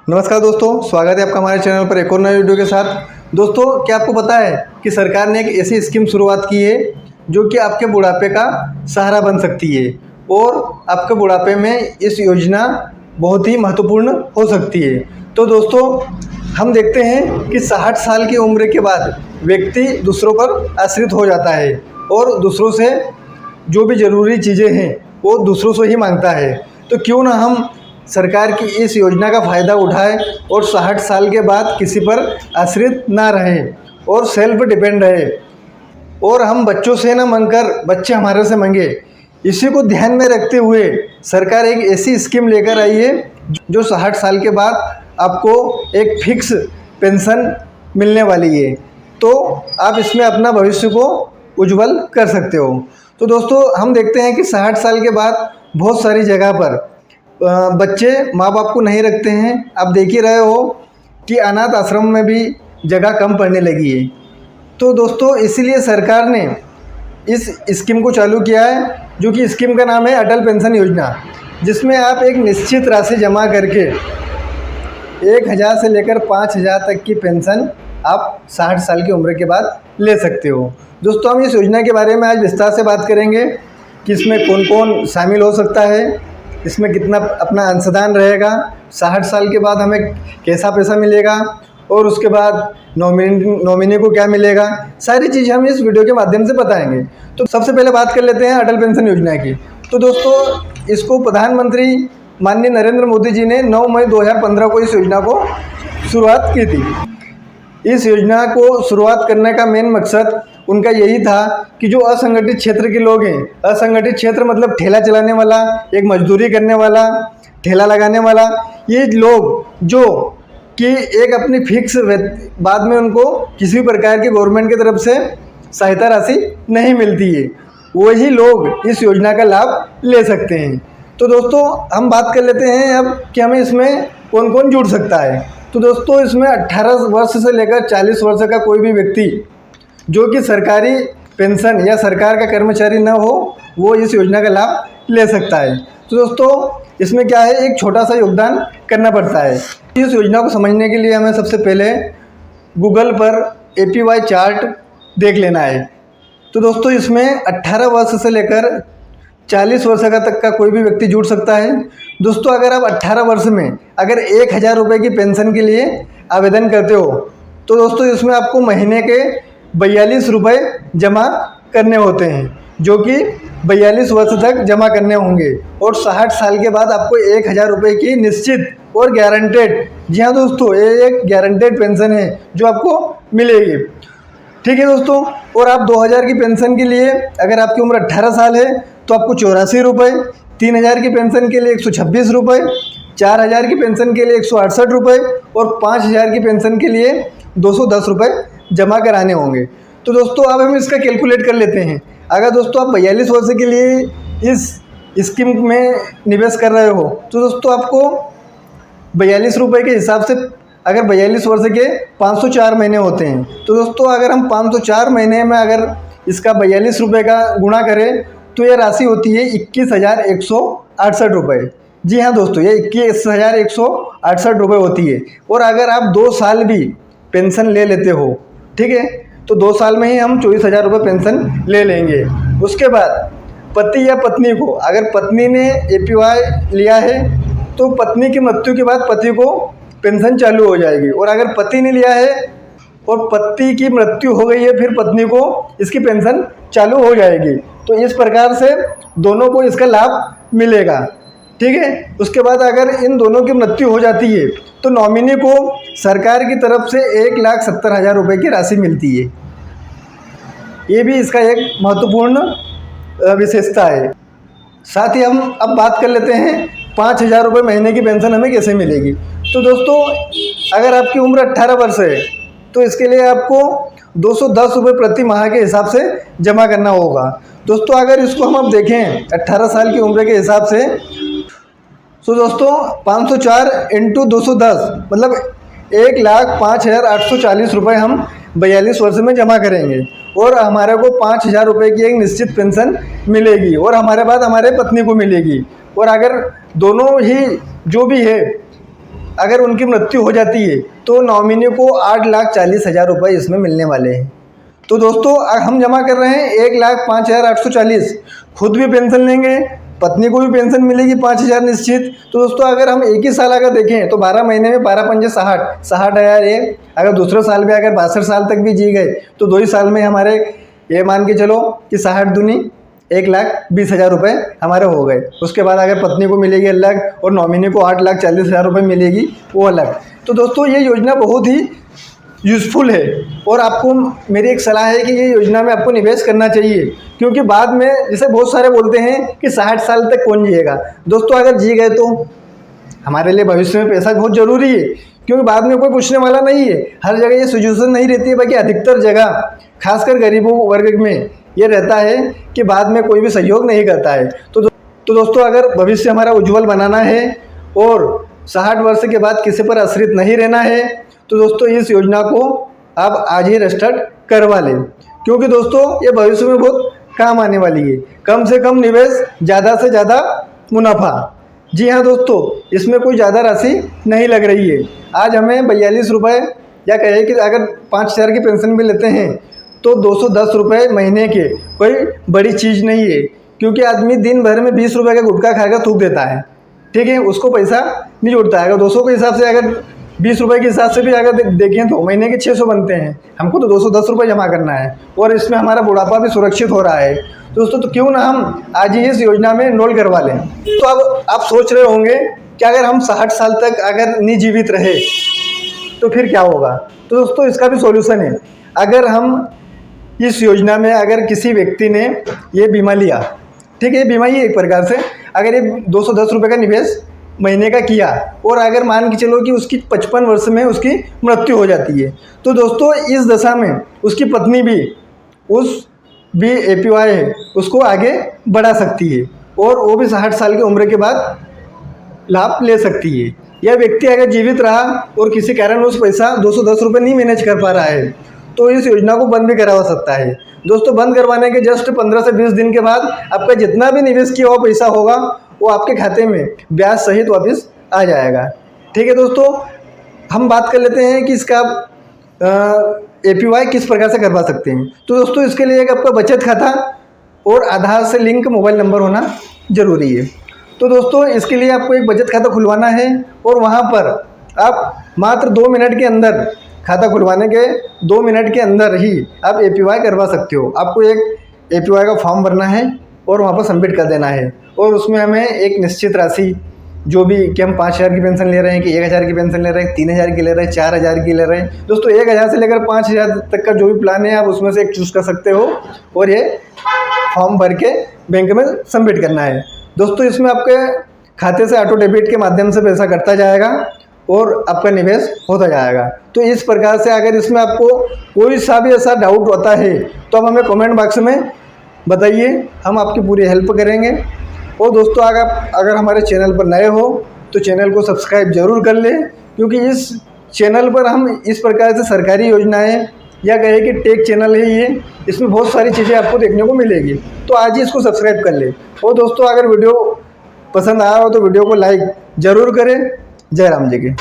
नमस्कार दोस्तों, स्वागत है आपका हमारे चैनल पर एक और नए वीडियो के साथ। दोस्तों, क्या आपको पता है कि सरकार ने एक ऐसी स्कीम शुरुआत की है जो कि आपके बुढ़ापे का सहारा बन सकती है और आपके बुढ़ापे में इस योजना बहुत ही महत्वपूर्ण हो सकती है। तो दोस्तों, हम देखते हैं कि 60 साल की उम्र के बाद व्यक्ति दूसरों पर आश्रित हो जाता है और दूसरों से जो भी ज़रूरी चीज़ें हैं वो दूसरों से ही मांगता है। तो क्यों ना हम सरकार की इस योजना का फ़ायदा उठाएं और 60 साल के बाद किसी पर आश्रित ना रहें और सेल्फ डिपेंड रहे और हम बच्चों से ना मांगकर बच्चे हमारे से मांगे। इसी को ध्यान में रखते हुए सरकार एक ऐसी स्कीम लेकर आई है जो 60 साल के बाद आपको एक फिक्स पेंशन मिलने वाली है। तो आप इसमें अपना भविष्य को उज्जवल कर सकते हो। तो दोस्तों, हम देखते हैं कि 60 साल के बाद बहुत सारी जगह पर बच्चे माँ बाप को नहीं रखते हैं। आप देख ही रहे हो कि अनाथ आश्रम में भी जगह कम पड़ने लगी है। तो दोस्तों, इसीलिए सरकार ने इस स्कीम को चालू किया है, जो कि स्कीम का नाम है अटल पेंशन योजना, जिसमें आप एक निश्चित राशि जमा करके 1000 से लेकर 5000 तक की पेंशन आप 60 साल की उम्र के बाद ले सकते हो। दोस्तों, हम इस योजना के बारे में आज विस्तार से बात करेंगे कि इसमें कौन कौन शामिल हो सकता है, इसमें कितना अपना अंशदान रहेगा, 60 साल के बाद हमें कैसा पैसा मिलेगा और उसके बाद नॉमिनी को क्या मिलेगा। सारी चीज़ें हम इस वीडियो के माध्यम से बताएंगे। तो सबसे पहले बात कर लेते हैं अटल पेंशन योजना की। तो दोस्तों, इसको प्रधानमंत्री माननीय नरेंद्र मोदी जी ने 9 मई 2015 को इस योजना को शुरुआत की थी। इस योजना को शुरुआत करने का मेन मकसद उनका यही था कि जो असंगठित क्षेत्र के लोग हैं, असंगठित क्षेत्र मतलब ठेला चलाने वाला, एक मजदूरी करने वाला, ठेला लगाने वाला, ये लोग जो कि एक अपनी फिक्स बाद में उनको किसी भी प्रकार की गवर्नमेंट की तरफ से सहायता राशि नहीं मिलती है, वही लोग इस योजना का लाभ ले सकते हैं। तो दोस्तों, हम बात कर लेते हैं अब कि हमें इसमें कौन कौन जुड़ सकता है। तो दोस्तों, इसमें 18 वर्ष से लेकर 40 वर्ष का कोई भी व्यक्ति जो कि सरकारी पेंशन या सरकार का कर्मचारी न हो, वो इस योजना का लाभ ले सकता है। तो दोस्तों, इसमें क्या है, एक छोटा सा योगदान करना पड़ता है। इस योजना को समझने के लिए हमें सबसे पहले गूगल पर APY चार्ट देख लेना है। तो दोस्तों, इसमें 18 वर्ष से लेकर 40 वर्ष तक का कोई भी व्यक्ति जुड़ सकता है। दोस्तों, अगर आप 18 वर्ष में अगर 1000 रुपये की पेंशन के लिए आवेदन करते हो, तो दोस्तों इसमें आपको महीने के 42 रुपये जमा करने होते हैं, जो कि 42 वर्ष तक जमा करने होंगे और 60 साल के बाद आपको 1000 रुपये की निश्चित और गारंटेड, जी हाँ दोस्तों, ये एक गारंटेड पेंशन है जो आपको मिलेगी। ठीक है दोस्तों, और आप 2000 की पेंशन के लिए अगर आपकी उम्र 18 साल है तो आपको 84 रुपये, 3000 की पेंशन के लिए 126 रुपये, 4000 की पेंशन के लिए 168 रुपये और 5000 की पेंशन के लिए 210 रुपये जमा कराने होंगे। तो दोस्तों, अब हम इसका कैलकुलेट कर लेते हैं। अगर दोस्तों आप 42 वर्ष के लिए इस स्कीम में निवेश कर रहे हो, तो दोस्तों आपको 42 रुपये के हिसाब से, अगर 42 वर्ष के 504 महीने होते हैं, तो दोस्तों अगर हम 504 महीने में अगर इसका 42 रुपये का गुणा करें तो ये राशि होती है 21,168 रुपये। जी हाँ दोस्तों, ये 21,168 रुपये होती है। और अगर आप 2 साल भी पेंशन ले लेते हो, ठीक है, तो 2 साल में ही हम 24,000 रुपये पेंशन ले लेंगे। उसके बाद पति या पत्नी को, अगर पत्नी ने APY लिया है तो पत्नी की मृत्यु के बाद पति को पेंशन चालू हो जाएगी, और अगर पति ने लिया है और पति की मृत्यु हो गई है फिर पत्नी को इसकी पेंशन चालू हो जाएगी। तो इस प्रकार से दोनों को इसका लाभ मिलेगा। ठीक है, उसके बाद अगर इन दोनों की मृत्यु हो जाती है तो नॉमिनी को सरकार की तरफ से 1,70,000 रुपये की राशि मिलती है। ये भी इसका एक महत्वपूर्ण विशेषता है। साथ ही हम अब बात कर लेते हैं 5000 रुपये महीने की पेंशन हमें कैसे मिलेगी। तो दोस्तों, अगर आपकी उम्र 18 वर्ष है तो इसके लिए आपको 210 रुपये प्रति माह के हिसाब से जमा करना होगा। दोस्तों, अगर इसको हम अब देखें 18 साल की उम्र के हिसाब से, तो दोस्तों 504 × 210 मतलब 1,05,840 रुपये हम 42 वर्ष में जमा करेंगे और हमारे को 5,000 रुपये की एक निश्चित पेंशन मिलेगी और हमारे बाद हमारे पत्नी को मिलेगी। और अगर दोनों ही जो भी है अगर उनकी मृत्यु हो जाती है तो नॉमिनी को 8,40,000 रुपये इसमें मिलने वाले हैं। तो दोस्तों हम जमा कर रहे हैं 1,05,840, खुद भी पेंशन लेंगे, पत्नी को भी पेंशन मिलेगी 5,000 निश्चित। तो दोस्तों अगर हम एक ही साल अगर देखें तो 12 महीने में 12 पंजे 60,000 ये। अगर दूसरे साल में अगर 62 साल तक भी जी गए तो 2 ही साल में हमारे ये मान के चलो कि 60 दूनी 1,20,000 रुपये हमारे हो गए। उसके बाद अगर पत्नी को मिलेगी अलग और नॉमिनी को 8,40,000 रुपये मिलेगी वो अलग। तो दोस्तों ये योजना बहुत ही यूज़फुल है और आपको मेरी एक सलाह है कि ये योजना में आपको निवेश करना चाहिए, क्योंकि बाद में जैसे बहुत सारे बोलते हैं कि 60 साल तक कौन जिएगा। दोस्तों अगर जी गए तो हमारे लिए भविष्य में पैसा बहुत ज़रूरी है, क्योंकि बाद में कोई पूछने वाला नहीं है। हर जगह ये सिचुएशन नहीं रहती है, बाकी अधिकतर जगह खासकर गरीबों वर्ग में ये रहता है कि बाद में कोई भी सहयोग नहीं करता है। तो दोस्तों अगर भविष्य हमारा उज्जवल बनाना है और 60 वर्ष के बाद किसी पर आश्रित नहीं रहना है तो दोस्तों इस योजना को आप आज ही रजिस्टर्ड करवा लें, क्योंकि दोस्तों ये भविष्य में बहुत काम आने वाली है। कम से कम निवेश, ज़्यादा से ज़्यादा मुनाफा। जी हाँ दोस्तों, इसमें कोई ज़्यादा राशि नहीं लग रही है। आज हमें 42 रुपये या कहे कि अगर 5,000 की पेंशन भी लेते हैं तो 210 रुपये महीने के कोई बड़ी चीज़ नहीं है, क्योंकि आदमी दिन भर में 20 रुपये का गुटखा खाकर थूक देता है, ठीक है, उसको पैसा नहीं जुड़ता है। अगर 200 के हिसाब से अगर 20 रुपये के हिसाब से भी अगर देखें तो महीने के 600 बनते हैं। हमको तो 210 रुपये जमा करना है और इसमें हमारा बुढ़ापा भी सुरक्षित हो रहा है। दोस्तों तो क्यों ना हम आज ही इस योजना में एनरोल करवा लें। तो अब आप सोच रहे होंगे कि अगर हम 60 साल तक अगर नहीं जीवित रहे तो फिर क्या होगा। तो दोस्तों इसका भी सॉल्यूशन है। अगर हम इस योजना में अगर किसी व्यक्ति ने ये बीमा लिया, ठीक है, ये बीमा ही एक प्रकार से, अगर ये 210 रुपये का निवेश महीने का किया और अगर मान के चलो कि उसकी 55 वर्ष में उसकी मृत्यु हो जाती है तो दोस्तों इस दशा में उसकी पत्नी भी भी APY है उसको आगे बढ़ा सकती है और वो भी 60 साल की उम्र के बाद लाभ ले सकती है। यह व्यक्ति अगर जीवित रहा और किसी कारण उस पैसा 210 रुपये नहीं मैनेज कर पा रहा है तो इस योजना को बंद भी करवा सकता है। दोस्तों बंद करवाने के जस्ट 15 से 20 दिन के बाद आपका जितना भी निवेश किया हुआ पैसा होगा वो आपके खाते में ब्याज सहित वापस आ जाएगा। ठीक है दोस्तों, हम बात कर लेते हैं कि इसका APY किस प्रकार से करवा सकते हैं। तो दोस्तों इसके लिए एक आपका बचत खाता और आधार से लिंक मोबाइल नंबर होना ज़रूरी है। तो दोस्तों इसके लिए आपको एक बचत खाता खुलवाना है और वहाँ पर आप मात्र 2 मिनट के अंदर, खाता खुलवाने के 2 मिनट के अंदर ही आप APY करवा सकते हो। आपको एक APY का फॉर्म भरना है और वहाँ पर सबमिट कर देना है और उसमें हमें एक निश्चित राशि, जो भी कि हम 5,000 की पेंशन ले रहे हैं कि 1,000 की पेंशन ले रहे हैं, 3,000 की ले रहे हैं, 4,000 की ले रहे हैं। दोस्तों 1,000 से लेकर 5,000 तक का जो भी प्लान है आप उसमें से एक चूज़ कर सकते हो और ये फॉर्म भर के बैंक में सबमिट करना है। दोस्तों इसमें आपके खाते से ऑटो डेबिट के माध्यम से पैसा कटता जाएगा और आपका निवेश होता जाएगा। तो इस प्रकार से अगर इसमें आपको कोई सा भी ऐसा डाउट होता है तो आप हमें कमेंट बॉक्स में बताइए, हम आपकी पूरी हेल्प करेंगे। और दोस्तों अगर हमारे चैनल पर नए हो तो चैनल को सब्सक्राइब ज़रूर कर लें, क्योंकि इस चैनल पर हम इस प्रकार से सरकारी योजनाएं या कहे कि टेक चैनल है ये, इसमें बहुत सारी चीज़ें आपको देखने को मिलेगी। तो आज ही इसको सब्सक्राइब कर लें। और दोस्तों अगर वीडियो पसंद आया हो तो वीडियो को लाइक ज़रूर करें। जय राम जी की।